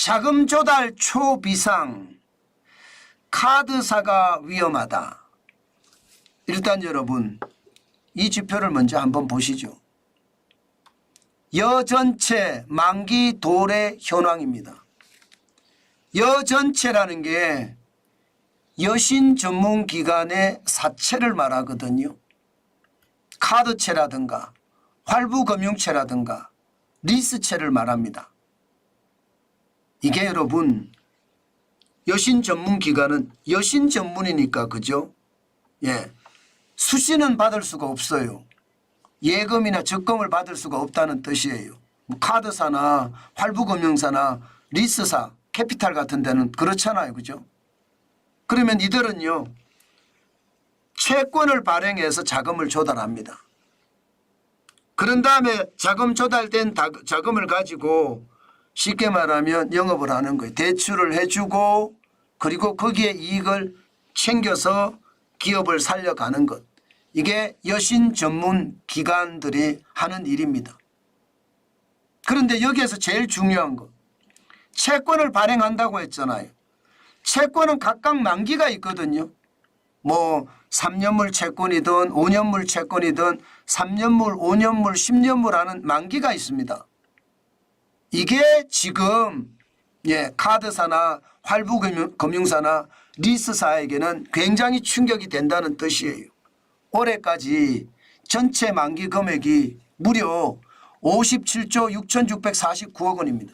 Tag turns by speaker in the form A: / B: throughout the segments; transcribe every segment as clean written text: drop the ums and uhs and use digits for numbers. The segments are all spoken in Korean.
A: 자금 조달 초비상, 카드사가 위험하다. 일단 여러분 이 지표를 먼저 한번 보시죠. 여전체 만기 도래 현황입니다. 여전체라는 게 여신 전문기관의 사채를 말하거든요. 카드채라든가 활부금융채라든가 리스채를 말합니다. 이게 여러분 여신 전문기관은 여신 전문이니까 그죠? 예, 수신은 받을 수가 없어요. 예금이나 적금을 받을 수가 없다는 뜻이에요. 뭐 카드사나 활부금융사나 리스사, 캐피탈 같은 데는 그렇잖아요. 그죠? 그러면 이들은요 채권을 발행해서 자금을 조달합니다. 그런 다음에 자금 조달된 자금을 가지고 쉽게 말하면 영업을 하는 거예요. 대출을 해주고 그리고 거기에 이익을 챙겨서 기업을 살려가는 것. 이게 여신 전문 기관들이 하는 일입니다. 그런데 여기에서 제일 중요한 것. 채권을 발행한다고 했잖아요. 채권은 각각 만기가 있거든요. 뭐 3년물 채권이든 5년물 채권이든 3년물, 5년물, 10년물 하는 만기가 있습니다. 이게 지금 카드사나 활부금융사나 리스사에게는 굉장히 충격이 된다는 뜻이에요. 올해까지 전체 만기 금액이 무려 57조 6,649억 원입니다.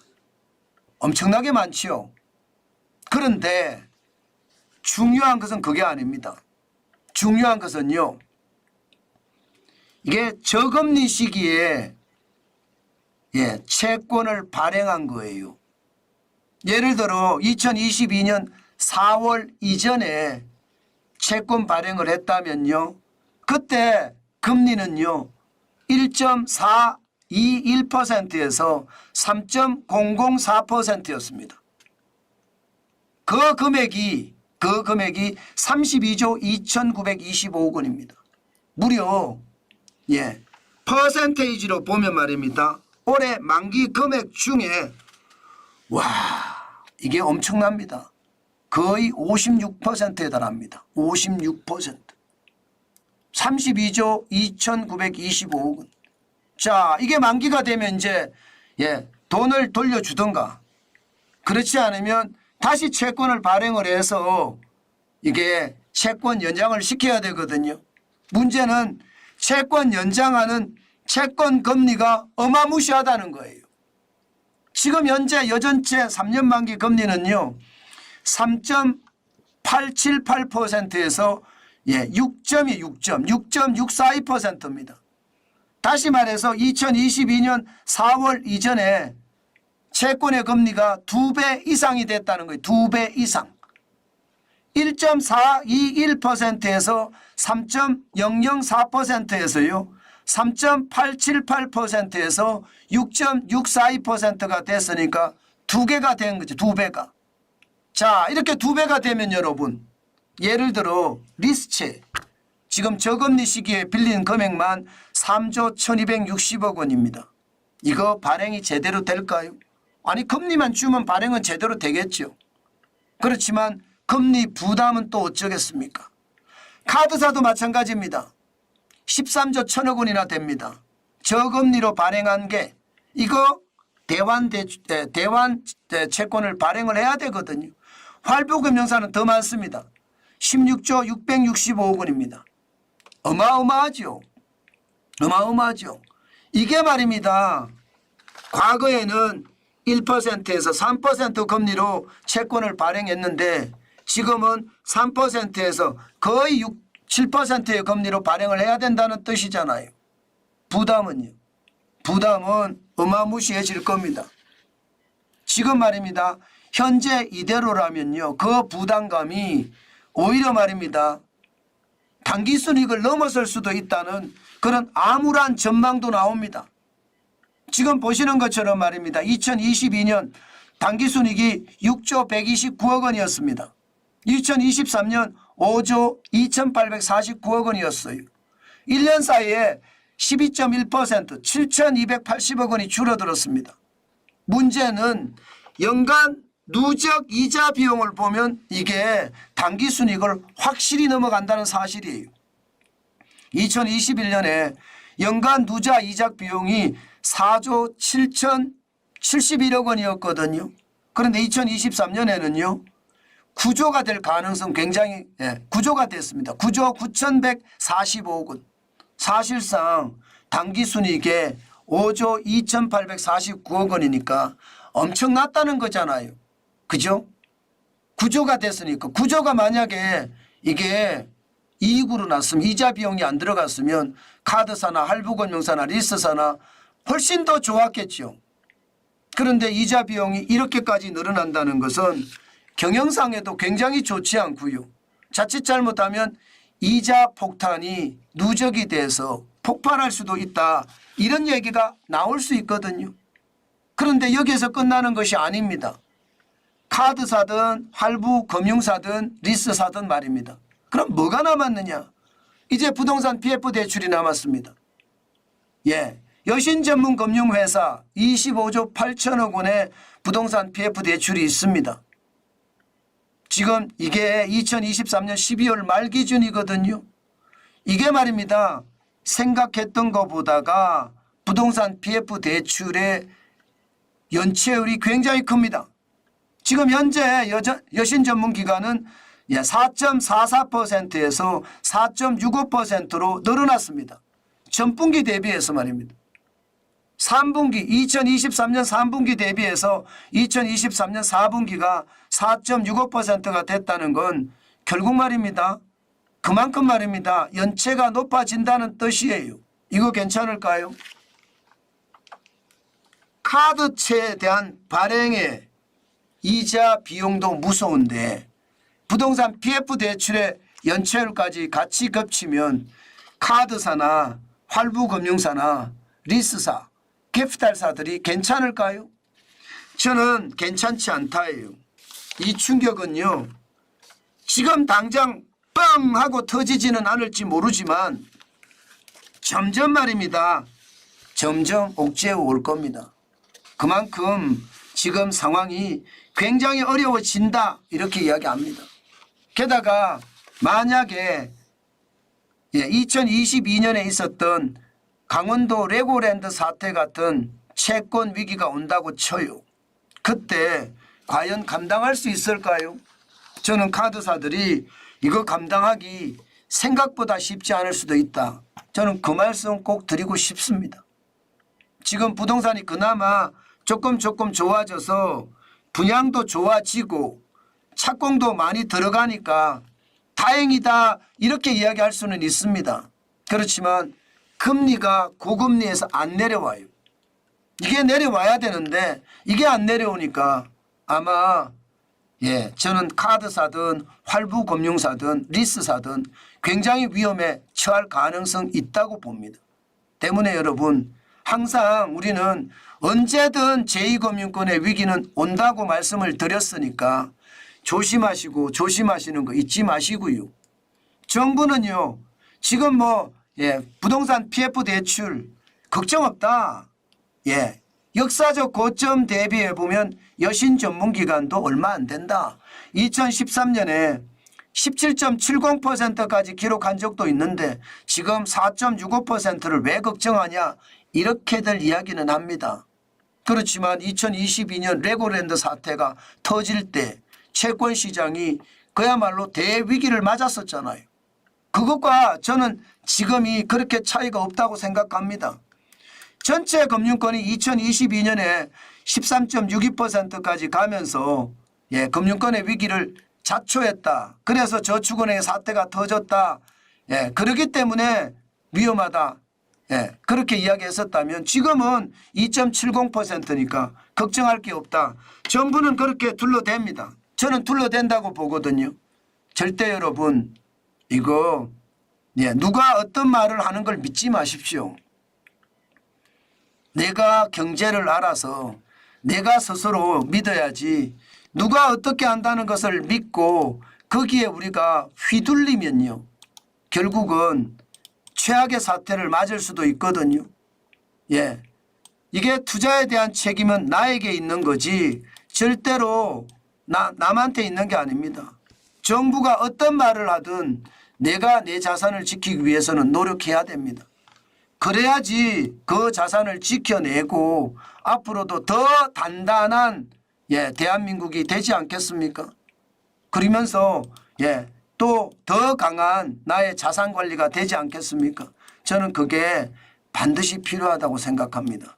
A: 엄청나게 많지요. 그런데 중요한 것은 그게 아닙니다. 중요한 것은요. 이게 저금리 시기에 채권을 발행한 거예요. 예를 들어 2022년 4월 이전에 채권 발행을 했다면요. 그때 금리는요. 1.421%에서 3.004%였습니다. 그 금액이 32조 2,925억 원입니다. 무려 퍼센테이지로 보면 말입니다. 올해 만기 금액 중에 와 이게 엄청납니다. 거의 56%에 달합니다. 56%. 32조 2,925억 원. 자, 이게 만기가 되면 이제 돈을 돌려주던가 그렇지 않으면 다시 채권을 발행을 해서 이게 채권 연장을 시켜야 되거든요. 문제는 채권 연장하는 채권 금리가 어마무시하다는 거예요. 지금 현재 여전체 3년 만기 금리는요. 3.878%에서 6.6.642%입니다. 다시 말해서 2022년 4월 이전에 채권의 금리가 2배 이상이 됐다는 거예요. 2배 이상. 1.421%에서 3.004%에서요. 3.878%에서 6.642%가 됐으니까 2개가 된 거죠. 2배가. 자, 이렇게 2배가 되면 여러분 예를 들어 리스채 지금 저금리 시기에 빌린 금액만 3조 1260억 원입니다. 이거 발행이 제대로 될까요? 아니 금리만 주면 발행은 제대로 되겠죠. 그렇지만 금리 부담은 또 어쩌겠습니까? 카드사도 마찬가지입니다. 13조 1천억 원이나 됩니다. 저금리로 발행한 게 이거 대환 채권을 발행을 해야 되거든요. 활부금융사는 더 많습니다. 16조 665억 원입니다. 어마어마하죠. 어마어마하죠. 이게 말입니다. 과거에는 1%에서 3% 금리로 채권을 발행했는데 지금은 3%에서 거의 7%의 금리로 발행을 해야 된다는 뜻이잖아요. 부담은요. 부담은 어마무시해질 겁니다. 지금 말입니다. 현재 이대로라면요. 그 부담감이 오히려 말입니다. 당기순이익을 넘어설 수도 있다는 그런 암울한 전망도 나옵니다. 지금 보시는 것처럼 말입니다. 2022년 당기순이익이 6조 129억 원이었습니다. 2023년 5조 2849억 원이었어요. 1년 사이에 12.1% 7280억 원이 줄어들었습니다. 문제는 연간 누적 이자 비용을 보면 이게 당기순이익을 확실히 넘어간다는 사실이에요. 2021년에 연간 누자 이자 비용이 4조 7,071억 원이었거든요. 그런데 2023년에는요. 9조가 될 가능성 굉장히 9조가 됐습니다. 9조 9,145억 원. 사실상 당기순이익에 5조 2,849억 원이니까 엄청 낮다는 거잖아요. 그죠? 9조가 됐으니까 9조가 만약에 이게 이익으로 났으면 이자 비용이 안 들어갔으면 카드사나 할부금융사나 리스사나 훨씬 더 좋았겠죠. 그런데 이자 비용이 이렇게까지 늘어난다는 것은 경영상에도 굉장히 좋지 않고요. 자칫 잘못하면 이자 폭탄이 누적이 돼서 폭발할 수도 있다. 이런 얘기가 나올 수 있거든요. 그런데 여기에서 끝나는 것이 아닙니다. 카드사든 할부금융사든 리스사든 말입니다. 그럼 뭐가 남았느냐? 이제 부동산 PF 대출이 남았습니다. 여신전문금융회사 25조 8천억 원의 부동산 PF 대출이 있습니다. 지금 이게 2023년 12월 말 기준이거든요. 이게 말입니다. 생각했던 것보다가 부동산 PF 대출의 연체율이 굉장히 큽니다. 지금 현재 여신전문기관은 4.44%에서 4.65%로 늘어났습니다. 전분기 대비해서 말입니다. 3분기 2023년 3분기 대비해서 2023년 4분기가 4.65%가 됐다는 건 결국 말입니다. 그만큼 말입니다. 연체가 높아진다는 뜻이에요. 이거 괜찮을까요? 카드채에 대한 발행의 이자 비용도 무서운데 부동산 PF 대출의 연체율까지 같이 겹치면 카드사나 할부금융사나 리스사, 캐피탈사들이 괜찮을까요? 저는 괜찮지 않다예요. 이 충격은요. 지금 당장 빵 하고 터지지는 않을지 모르지만 점점 말입니다. 점점 옥죄어 올 겁니다. 그만큼 지금 상황이 굉장히 어려워진다 이렇게 이야기합니다. 게다가 만약에 2022년에 있었던 강원도 레고랜드 사태 같은 채권 위기가 온다고 쳐요. 그때 과연 감당할 수 있을까요? 저는 카드사들이 이거 감당하기 생각보다 쉽지 않을 수도 있다. 저는 그 말씀 꼭 드리고 싶습니다. 지금 부동산이 그나마 조금 좋아져서 분양도 좋아지고 착공도 많이 들어가니까 다행이다 이렇게 이야기할 수는 있습니다. 그렇지만 금리가 고금리에서 안 내려와요. 이게 내려와야 되는데 이게 안 내려오니까 아마 저는 카드사든 할부금융사든 리스사든 굉장히 위험에 처할 가능성이 있다고 봅니다. 때문에 여러분 항상 우리는 언제든 제2금융권의 위기는 온다고 말씀을 드렸으니까 조심하시는 거 잊지 마시고요. 정부는요 지금 부동산 PF 대출 걱정 없다. 역사적 고점 대비해 보면 여신 전문기관도 얼마 안 된다. 2013년에 17.70%까지 기록한 적도 있는데 지금 4.65%를 왜 걱정하냐 이렇게들 이야기는 합니다. 그렇지만 2022년 레고랜드 사태가 터질 때 채권 시장이 그야말로 대위기를 맞았었잖아요. 그것과 저는 지금이 그렇게 차이가 없다고 생각합니다. 전체 금융권이 2022년에 13.62%까지 가면서 금융권의 위기를 자초했다. 그래서 저축은행의 사태가 터졌다. 그렇기 때문에 위험하다. 그렇게 이야기했었다면 지금은 2.70%니까 걱정할 게 없다. 정부는 그렇게 둘러댑니다. 저는 둘러댄다고 보거든요. 절대 여러분 이거 누가 어떤 말을 하는 걸 믿지 마십시오. 내가 경제를 알아서 내가 스스로 믿어야지 누가 어떻게 한다는 것을 믿고 거기에 우리가 휘둘리면요. 결국은 최악의 사태를 맞을 수도 있거든요. 이게 투자에 대한 책임은 나에게 있는 거지 절대로 남한테 있는 게 아닙니다. 정부가 어떤 말을 하든 내가 내 자산을 지키기 위해서는 노력해야 됩니다. 그래야지 그 자산을 지켜내고 앞으로도 더 단단한 대한민국이 되지 않겠습니까? 그러면서 또 더 강한 나의 자산 관리가 되지 않겠습니까? 저는 그게 반드시 필요하다고 생각합니다.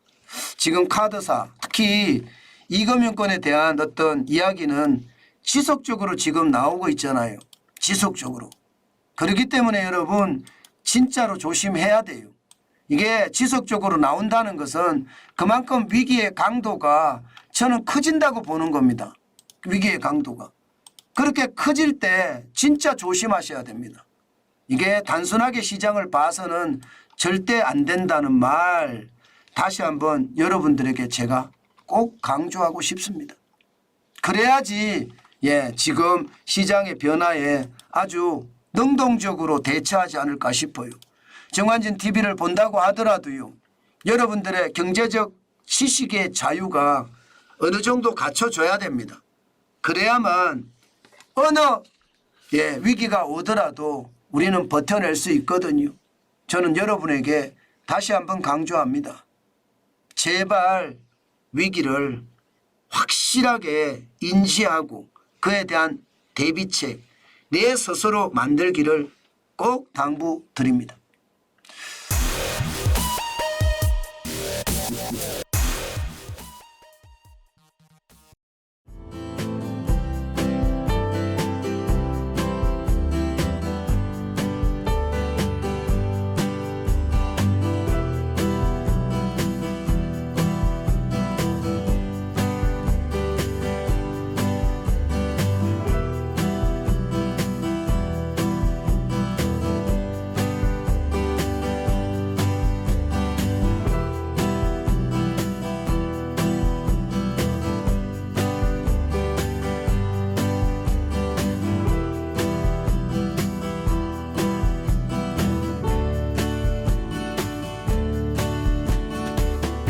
A: 지금 카드사 특히 이금융권에 대한 어떤 이야기는 지속적으로 지금 나오고 있잖아요. 지속적으로. 그렇기 때문에 여러분 진짜로 조심해야 돼요. 이게 지속적으로 나온다는 것은 그만큼 위기의 강도가 저는 커진다고 보는 겁니다. 위기의 강도가. 그렇게 커질 때 진짜 조심하셔야 됩니다. 이게 단순하게 시장을 봐서는 절대 안 된다는 말 다시 한번 여러분들에게 제가 꼭 강조하고 싶습니다. 그래야지 지금 시장의 변화에 아주 능동적으로 대처하지 않을까 싶어요. 정환진 TV를 본다고 하더라도요. 여러분들의 경제적 지식의 자유가 어느 정도 갖춰줘야 됩니다. 그래야만 어느 위기가 오더라도 우리는 버텨낼 수 있거든요. 저는 여러분에게 다시 한번 강조합니다. 제발 위기를 확실하게 인지하고 그에 대한 대비책 내 스스로 만들기를 꼭 당부드립니다.